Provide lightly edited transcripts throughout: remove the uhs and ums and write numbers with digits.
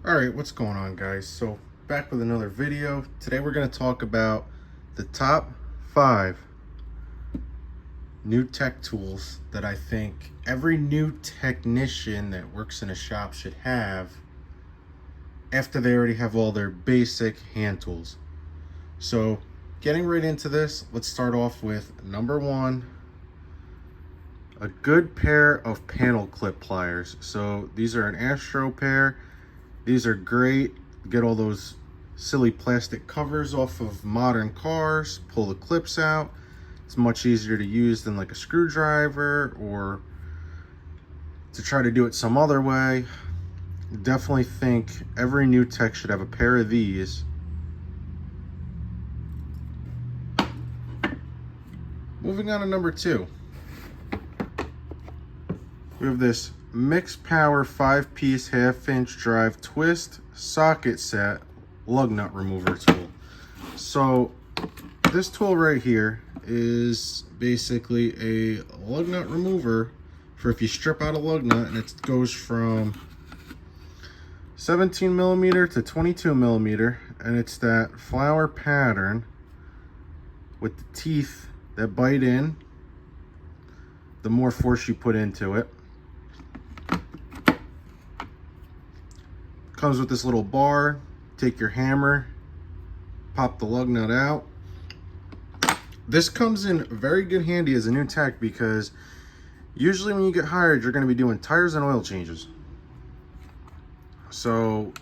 All right, what's going on, guys? So back with another video. Today we're going to talk about the top 5 new tech tools that I think every new technician that works in a shop should have after they already have all their basic hand tools. So getting right into this, let's start off with number 1, a good pair of panel clip pliers. So these are an Astro pair. These are great. Get all those silly plastic covers off of modern cars, pull the clips out. It's much easier to use than like a screwdriver or to try to do it some other way. Definitely think every new tech should have a pair of these. Moving on to number 2. We have this Mixed Power 5-piece half-inch drive twist socket set lug nut remover tool. So this tool right here is basically a lug nut remover for if you strip out a lug nut, and it goes from 17 millimeter to 22 millimeter, and it's that flower pattern with the teeth that bite in the more force you put into it. Comes with this little bar. Take your hammer, pop the lug nut out. This comes in very good handy as a new tech because usually when you get hired, you're going to be doing tires and oil changes. So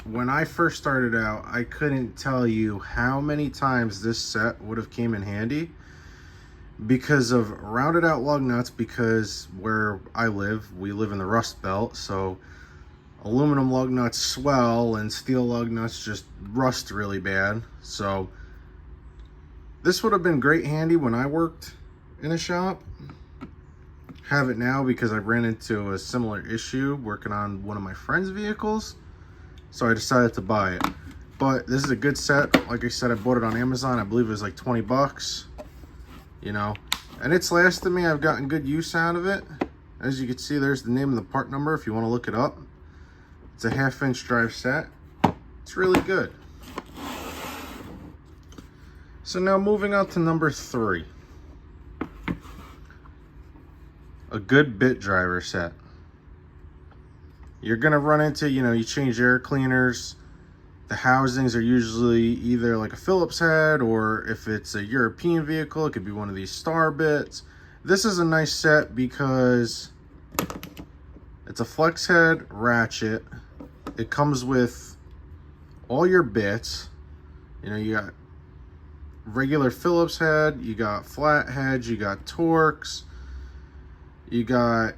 when I first started out, I couldn't tell you how many times this set would have came in handy because of rounded out lug nuts, because where I live, we live in the Rust Belt, so aluminum lug nuts swell and steel lug nuts just rust really bad. So this would have been great handy when I worked in a shop. Have it now because I ran into a similar issue working on one of my friend's vehicles, so I decided to buy it. But this is a good set. Like I said, I bought it on Amazon. I believe it was like 20 bucks, you know, and it's lasted me. I've gotten good use out of it. As you can see, there's the name of the part number if you want to look it up. It's a half-inch drive set. It's really good. So now moving on to number 3. A good bit driver set. You're gonna run into, you change air cleaners. The housings are usually either like a Phillips head, or if it's a European vehicle, it could be one of these star bits. This is a nice set because it's a flex head ratchet. It comes with all your bits. You got regular Phillips head, you got flat heads, you got Torx, you got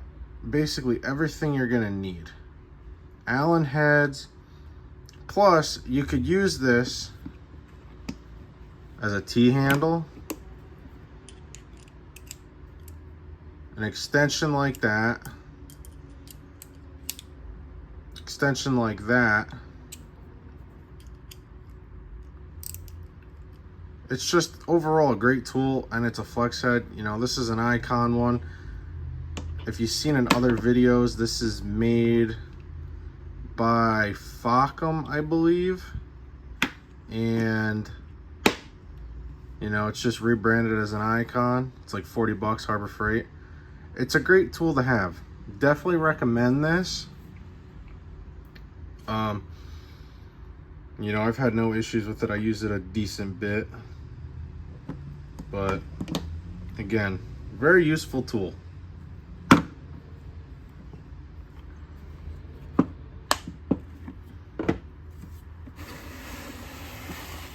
basically everything you're gonna need. Allen heads, plus you could use this as a T-handle, an extension like that, extension like that. It's just overall a great tool, and it's a flex head. This is an Icon one. If you've seen in other videos, this is made by Facom, I believe. And, it's just rebranded as an Icon. It's like 40 bucks, Harbor Freight. It's a great tool to have. Definitely recommend this. I've had no issues with it. I use it a decent bit. But again, very useful tool.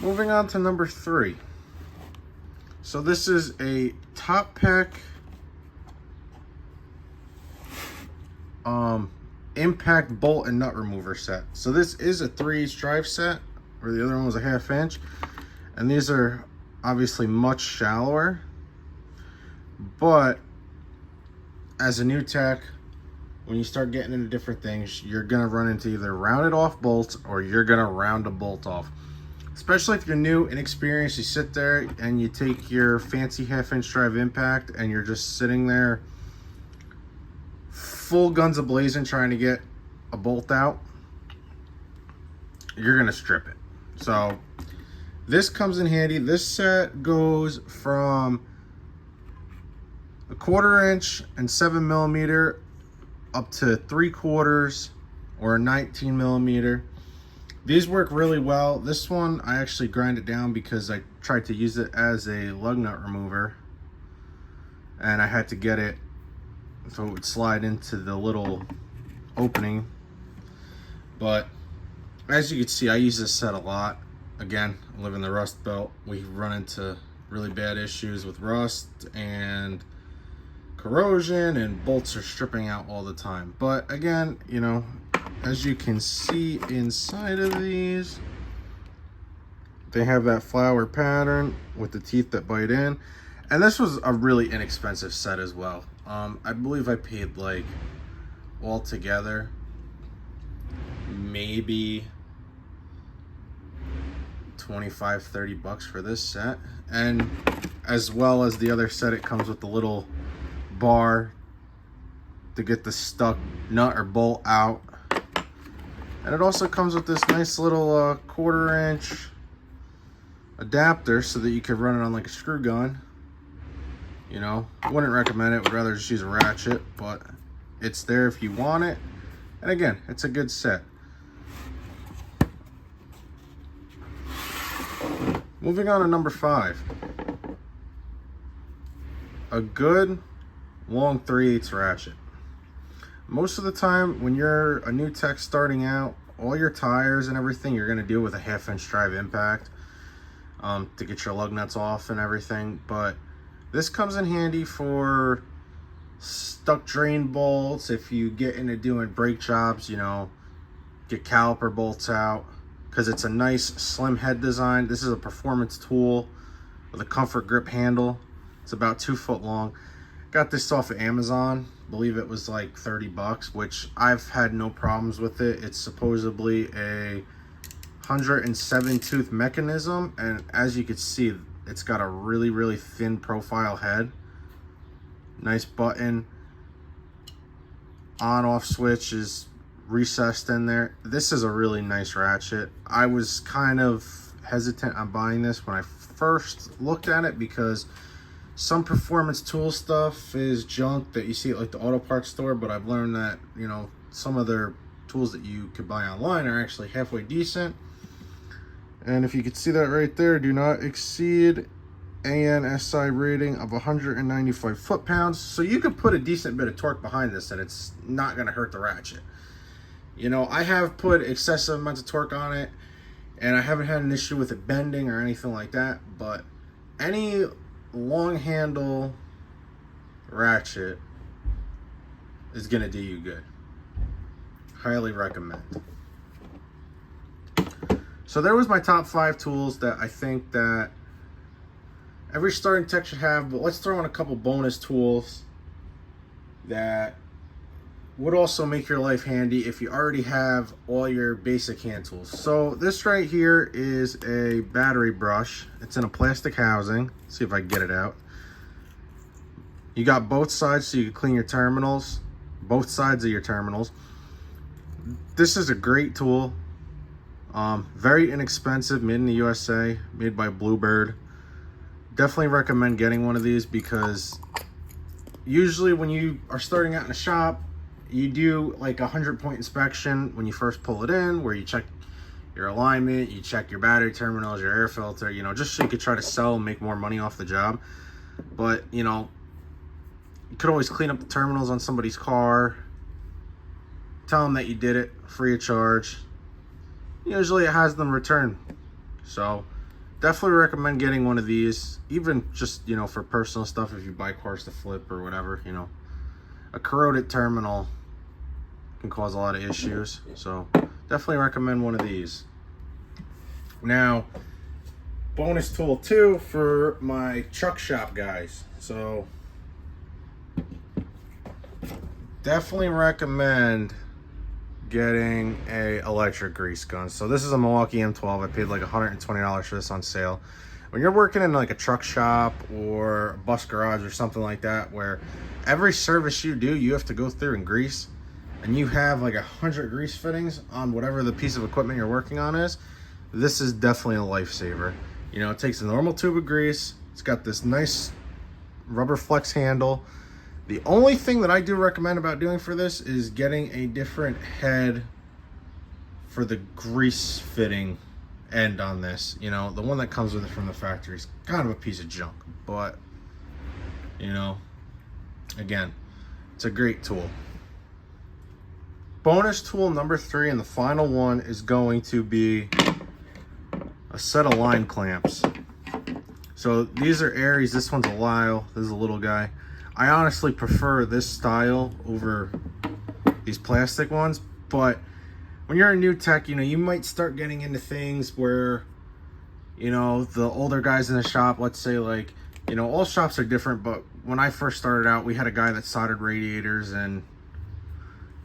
Moving on to number 3. So this is a Top Pack impact bolt and nut remover set. So this is a 3-inch drive set, where the other one was a half-inch, and these are obviously much shallower. But as a new tech, when you start getting into different things, you're gonna run into either rounded off bolts or you're gonna round a bolt off. Especially if you're new, inexperienced, you sit there and you take your fancy half-inch drive impact and you're just sitting there full guns a-blazing trying to get a bolt out. you're gonna strip it. So this comes in handy. This set goes from a 1/4 inch and 7mm up to 3/4 or a 19mm. These work really well. This one I actually grind it down because I tried to use it as a lug nut remover, and I had to get it so it would slide into the little opening. But as you can see, I use this set a lot. Again, I live in the Rust Belt. We run into really bad issues with rust and corrosion, and bolts are stripping out all the time. But again, you know, as you can see inside of these, they have that flower pattern with the teeth that bite in. And this was a really inexpensive set as well. I believe I paid like altogether maybe 25-30 bucks for this set. And as well as the other set, it comes with the little bar to get the stuck nut or bolt out. And it also comes with this nice little 1/4 inch adapter so that you can run it on like a screw gun. You know, I wouldn't recommend it. Would rather just use a ratchet, but it's there if you want it. And again, it's a good set. Moving on to number 5. A good long 3/8 ratchet. Most of the time when you're a new tech starting out, all your tires and everything you're going to deal with a 1/2 inch drive impact to get your lug nuts off and everything. But this comes in handy for stuck drain bolts. If you get into doing brake jobs, you know, get caliper bolts out, because it's a nice slim head design. This is a performance tool with a comfort grip handle. It's about 2 foot long. Got this off of Amazon. I believe it was like 30 bucks, which I've had no problems with it. It's supposedly a 107 tooth mechanism, and as you can see, it's got a really thin profile head. Nice button. On off switch is recessed in there. This is a really nice ratchet. I was kind of hesitant on buying this when I first looked at it because some performance tool stuff is junk that you see at like the auto parts store, but I've learned that, you know, some of their tools that you could buy online are actually halfway decent. And if you could see that right there, do not exceed ANSI rating of 195 foot-pounds. So you could put a decent bit of torque behind this and it's not going to hurt the ratchet. You know, I have put excessive amounts of torque on it and I haven't had an issue with it bending or anything like that, but any long handle ratchet is going to do you good. Highly recommend. So there was my top 5 tools that I think that every starting tech should have, but let's throw in a couple bonus tools that would also make your life handy if you already have all your basic hand tools. So this right here is a battery brush. It's in a plastic housing. Let's see if I can get it out. You got both sides so you can clean your terminals, both sides of your terminals. This is a great tool. Very inexpensive, made in the USA, made by Bluebird. Definitely recommend getting one of these because usually when you are starting out in a shop, you do like a 100-point inspection when you first pull it in, where you check your alignment, you check your battery terminals, your air filter, you know, just so you could try to sell and make more money off the job. But, you know, you could always clean up the terminals on somebody's car, tell them that you did it free of charge. Usually it has them returned. So definitely recommend getting one of these, even just, you know, for personal stuff. If you buy cars to flip or whatever, you know, a corroded terminal can cause a lot of issues. So definitely recommend one of these. Now, bonus tool 2 for my truck shop guys. So definitely recommend getting a electric grease gun. So this is a Milwaukee M12. I paid like $120 for this on sale. When you're working in like a truck shop or a bus garage or something like that, where every service you do, you have to go through and grease, and you have like 100 grease fittings on whatever the piece of equipment you're working on is, this is definitely a lifesaver. You know, it takes a normal tube of grease. It's got this nice rubber flex handle. The only thing that I do recommend about doing for this is getting a different head for the grease fitting end on this. You know, the one that comes with it from the factory is kind of a piece of junk, but you know, again, it's a great tool. Bonus tool number 3 and the final one is going to be a set of line clamps. So these are Aries, this one's a Lyle, this is a little guy. I honestly prefer this style over these plastic ones, but when you're a new tech, you know, you might start getting into things where, you know, the older guys in the shop, let's say, like, you know, all shops are different, but when I first started out, we had a guy that soldered radiators, and,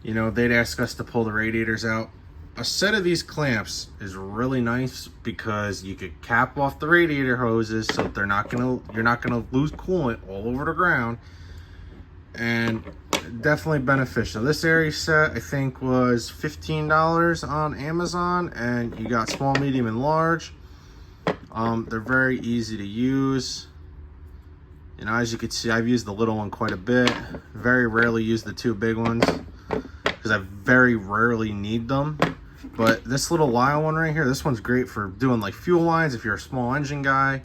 you know, they'd ask us to pull the radiators out. A set of these clamps is really nice because you could cap off the radiator hoses so that you're not gonna lose coolant all over the ground, and definitely beneficial. This Aries set I think was $15 on Amazon, and you got small, medium, and large. They're very easy to use. You know, as you can see, I've used the little one quite a bit. Very rarely use the 2 big ones because I very rarely need them. But this little Lyle one right here, this one's great for doing like fuel lines if you're a small engine guy.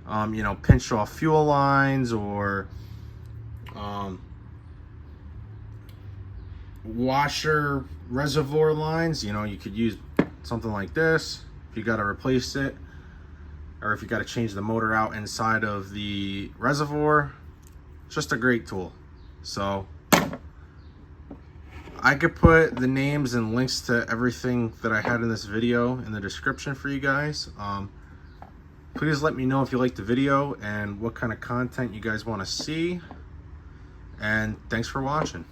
You know, pinch off fuel lines, or washer reservoir lines. You know, you could use something like this if you got to replace it, or if you got to change the motor out inside of the reservoir. It's just a great tool. So I could put the names and links to everything that I had in this video in the description for you guys. Please let me know if you liked the video and what kind of content you guys want to see. And thanks for watching.